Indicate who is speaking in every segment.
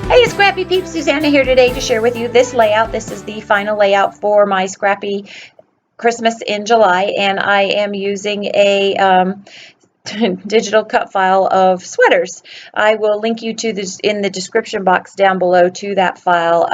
Speaker 1: Hey, Scrappy Peeps, Suzanna here today to share with you this layout. This is the final layout for my Scrappy Christmas in July, and I am using a digital cut file of sweaters. I will link you to this in the description box down below to that file.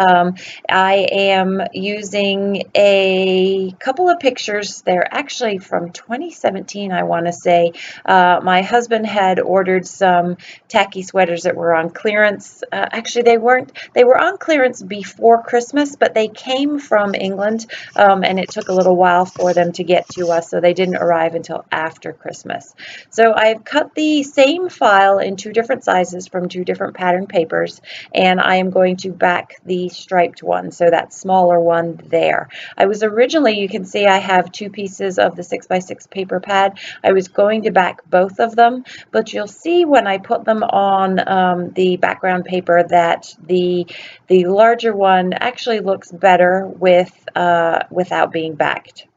Speaker 1: I am using a couple of pictures. They're actually from 2017, I want to say. My husband had ordered some tacky sweaters that were on clearance. Actually, they weren't. They were on clearance before Christmas, but they came from England, and it took a little while for them to get to us, so they didn't arrive until after Christmas. So I've cut the same file in two different sizes from two different pattern papers, and I am going to back the striped one, so that smaller one there. I was originally, you can see I have two pieces of the 6x6 paper pad. I was going to back both of them, but you'll see when I put them on the background paper that the larger one actually looks better without being backed.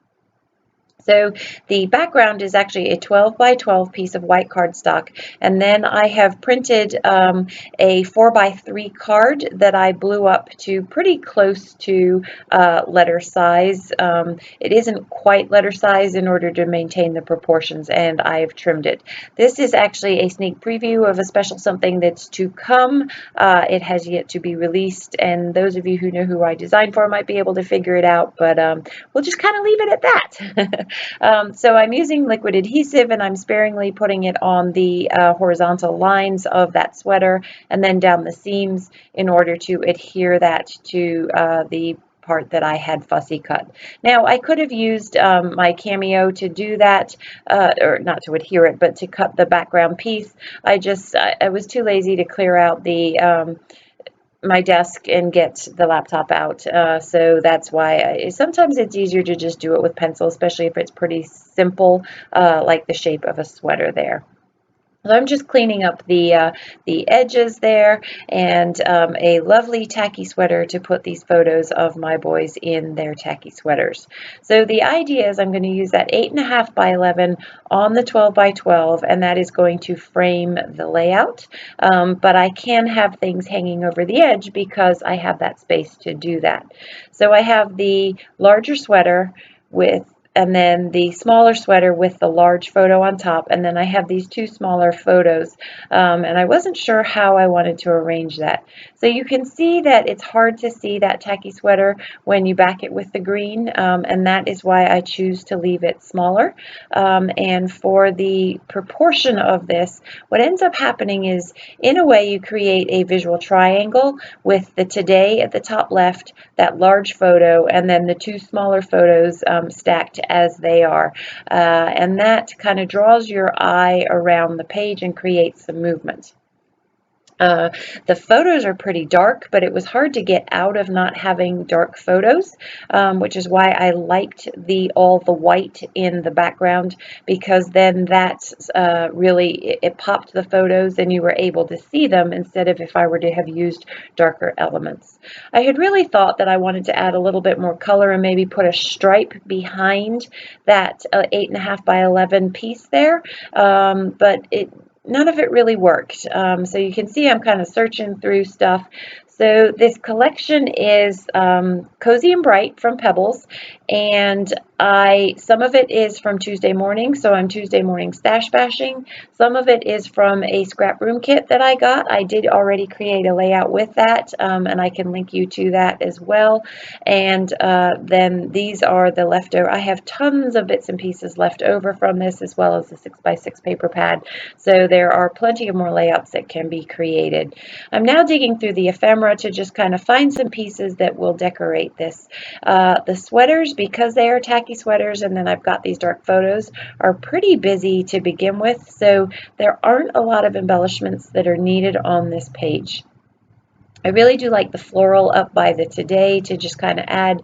Speaker 1: So the background is actually a 12 by 12 piece of white cardstock, and then I have printed a 4 by 3 card that I blew up to pretty close to letter size. It isn't quite letter size in order to maintain the proportions, and I've trimmed it. This is actually a sneak preview of a special something that's to come. It has yet to be released, and those of you who know who I designed for might be able to figure it out, but we'll just kind of leave it at that. So I'm using liquid adhesive, and I'm sparingly putting it on the horizontal lines of that sweater and then down the seams in order to adhere that to the part that I had fussy cut. Now, I could have used my Cameo to do that, or not to adhere it, but to cut the background piece. I was too lazy to clear out the my desk and get the laptop out, so that's why sometimes it's easier to just do it with pencil, especially if it's pretty simple, like the shape of a sweater there. So I'm just cleaning up the edges there, and a lovely tacky sweater to put these photos of my boys in their tacky sweaters. So the idea is I'm going to use that 8.5 by 11 on the 12 by 12, and that is going to frame the layout. But I can have things hanging over the edge because I have that space to do that. So I have the larger sweater and then the smaller sweater with the large photo on top, and then I have these two smaller photos, and I wasn't sure how I wanted to arrange that. So you can see that it's hard to see that tacky sweater when you back it with the green, and that is why I choose to leave it smaller. And for the proportion of this, what ends up happening is, in a way, you create a visual triangle with the today at the top left, that large photo, and then the two smaller photos stacked as they are. And that kind of draws your eye around the page and creates some movement. The photos are pretty dark, but it was hard to get out of not having dark photos, which is why I liked all the white in the background, because then that's really, it popped the photos and you were able to see them instead of if I were to have used darker elements. I had really thought that I wanted to add a little bit more color and maybe put a stripe behind that 8.5 by 11 piece there, but none of it really worked. So you can see I'm kind of searching through stuff. So this collection is Cozy and Bright from Pebbles, and some of it is from Tuesday Morning, so I'm Tuesday morning stash bashing. Some of it is from a scrap room kit that I got. I did already create a layout with that, and I can link you to that as well. And then these are the leftover. I have tons of bits and pieces left over from this, as well as the 6x6 paper pad. So there are plenty of more layouts that can be created. I'm now digging through the ephemera to just kind of find some pieces that will decorate this. The sweaters, because they are tacky sweaters, and then I've got these dark photos, are pretty busy to begin with, so there aren't a lot of embellishments that are needed on this page. I really do like the floral up by the today to just kind of add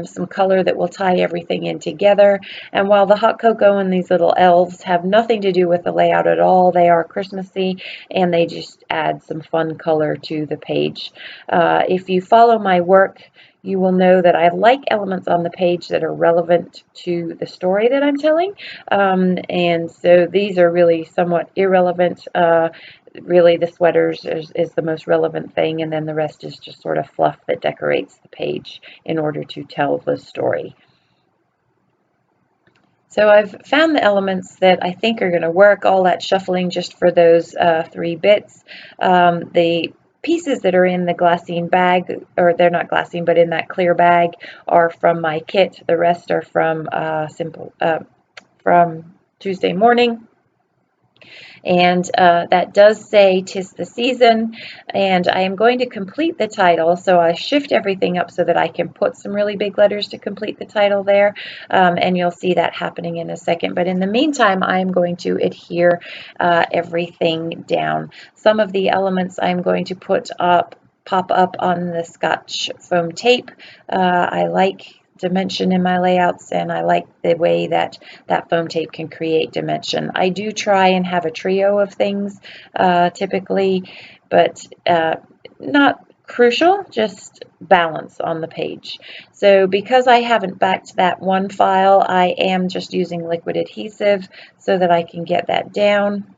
Speaker 1: some color that will tie everything in together. And while the hot cocoa and these little elves have nothing to do with the layout at all, they are Christmassy and they just add some fun color to the page. If you follow my work, you will know that I like elements on the page that are relevant to the story that I'm telling. And so these are really somewhat irrelevant. really the sweaters is the most relevant thing, and then the rest is just sort of fluff that decorates the page in order to tell the story. So I've found the elements that I think are going to work, all that shuffling just for those 3 bits. The pieces that are in the glassine bag, or they're not glassine, but in that clear bag, are from my kit. The rest are from from Tuesday morning. And that does say "'Tis the Season," and I am going to complete the title, so I shift everything up so that I can put some really big letters to complete the title there, and you'll see that happening in a second. But in the meantime, I'm going to adhere everything down. Some of the elements I'm going to pop up on the Scotch foam tape. I like dimension in my layouts, and I like the way that that foam tape can create dimension. I do try and have a trio of things typically, but not crucial, just balance on the page. So because I haven't backed that one file, I am just using liquid adhesive so that I can get that down.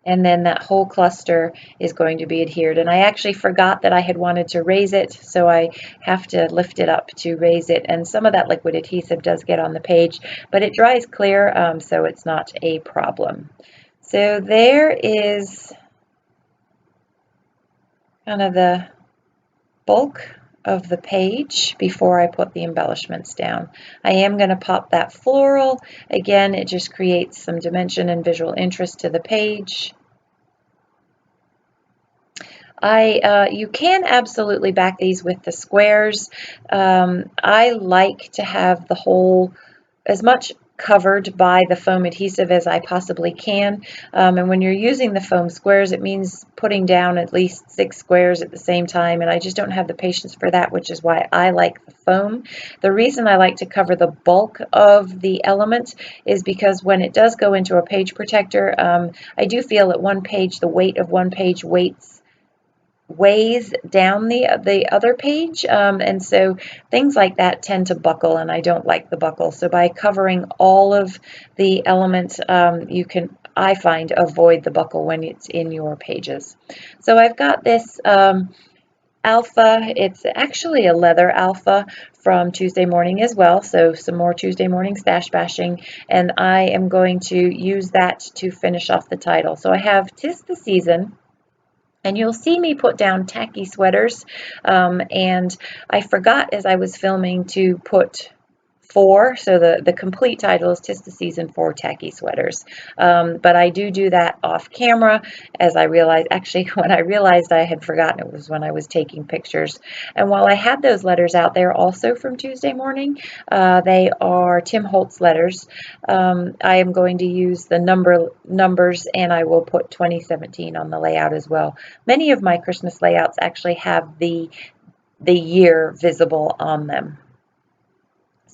Speaker 1: And then that whole cluster is going to be adhered. And I actually forgot that I had wanted to raise it, so I have to lift it up to raise it. And some of that liquid adhesive does get on the page, but it dries clear, so it's not a problem. So there is kind of the bulk of the page before I put the embellishments down. I am going to pop that floral. Again, it just creates some dimension and visual interest to the page. You can absolutely back these with the squares. I like to have the whole as much covered by the foam adhesive as I possibly can. And when you're using the foam squares, it means putting down at least 6 squares at the same time, and I just don't have the patience for that, which is why I like the foam. The reason I like to cover the bulk of the element is because when it does go into a page protector, I do feel that one page, the weight of one page weighs down the other page, and so things like that tend to buckle, and I don't like the buckle. So by covering all of the elements, you can, I find, avoid the buckle when it's in your pages. So I've got this alpha. It's actually a leather alpha from Tuesday morning as well, so some more Tuesday morning stash bashing, and I am going to use that to finish off the title. So I have "'Tis the Season," and you'll see me put down "Tacky Sweaters," and I forgot as I was filming to put 4, so the complete title is "'Tis the Season for Tacky Sweaters." But I do that off camera, as I realized, actually when I realized I had forgotten, it was when I was taking pictures. And while I had those letters out, they're also from Tuesday morning. They are Tim Holtz letters. I am going to use the numbers, and I will put 2017 on the layout as well. Many of my Christmas layouts actually have the year visible on them.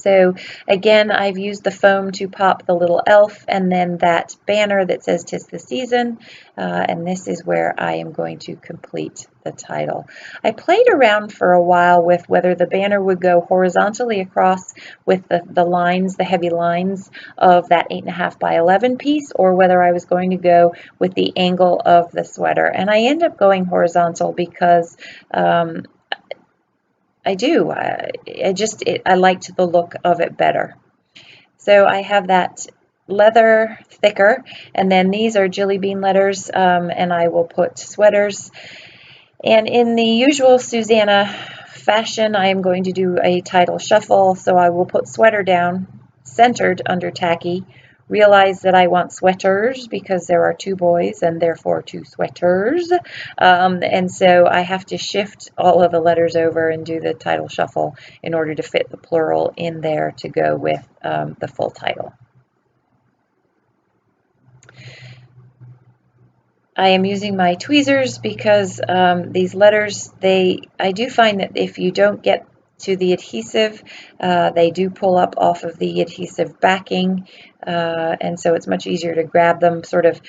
Speaker 1: So again, I've used the foam to pop the little elf and then that banner that says "'Tis the Season," and this is where I am going to complete the title. I played around for a while with whether the banner would go horizontally across with the lines, the heavy lines of that 8.5 by 11 piece, or whether I was going to go with the angle of the sweater. And I end up going horizontal because I do. I liked the look of it better. So I have that leather thicker, and then these are jelly bean letters, and I will put sweaters. And in the usual Suzanna fashion, I am going to do a title shuffle, so I will put sweater down, centered under tacky, realize that I want sweaters because there are 2 boys and therefore 2 sweaters, and so I have to shift all of the letters over and do the title shuffle in order to fit the plural in there to go with the full title. I am using my tweezers because these letters, I do find that if you don't get to the adhesive, they do pull up off of the adhesive backing, and so it's much easier to grab them. Sort of,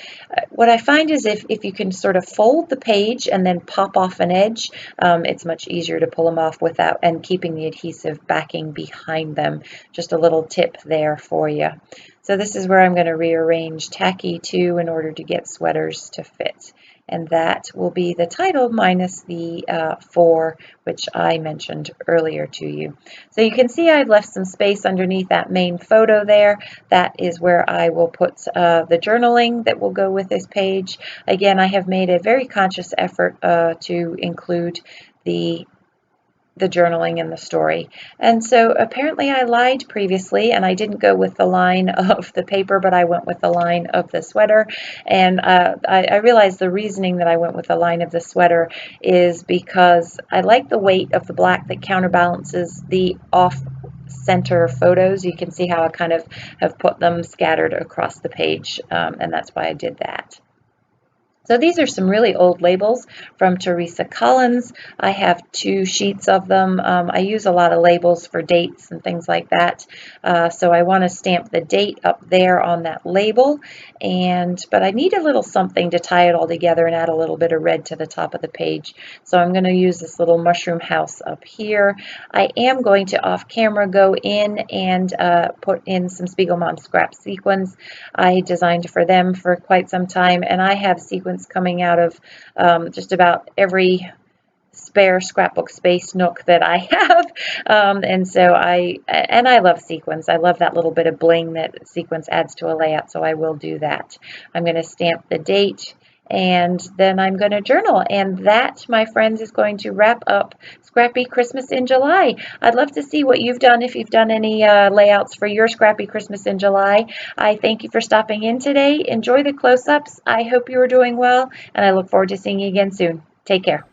Speaker 1: what I find is if you can sort of fold the page and then pop off an edge, it's much easier to pull them off without and keeping the adhesive backing behind them. Just a little tip there for you. So this is where I'm going to rearrange Tacky 2 in order to get sweaters to fit. And that will be the title minus the 4, which I mentioned earlier to you. So you can see I've left some space underneath that main photo there. That is where I will put the journaling that will go with this page. Again, I have made a very conscious effort to include the journaling and the story. And so apparently I lied previously and I didn't go with the line of the paper, but I went with the line of the sweater. And I realized the reasoning that I went with the line of the sweater is because I like the weight of the black that counterbalances the off-center photos. You can see how I kind of have put them scattered across the page, and that's why I did that. So these are some really old labels from Teresa Collins. I have 2 sheets of them. I use a lot of labels for dates and things like that. So I want to stamp the date up there on that label. But I need a little something to tie it all together and add a little bit of red to the top of the page. So I'm going to use this little mushroom house up here. I am going to off camera go in and put in some Spiegelman scrap sequins. I designed for them for quite some time, and I have sequins coming out of just about every spare scrapbook space nook that I have. And so I love sequins. I love that little bit of bling that sequins adds to a layout, so I will do that. I'm going to stamp the date, and then I'm going to journal. And that, my friends, is going to wrap up Scrappy Christmas in July. I'd love to see what you've done, if you've done any layouts for your Scrappy Christmas in July. I thank you for stopping in today. Enjoy the close-ups. I hope you are doing well, and I look forward to seeing you again soon. Take care.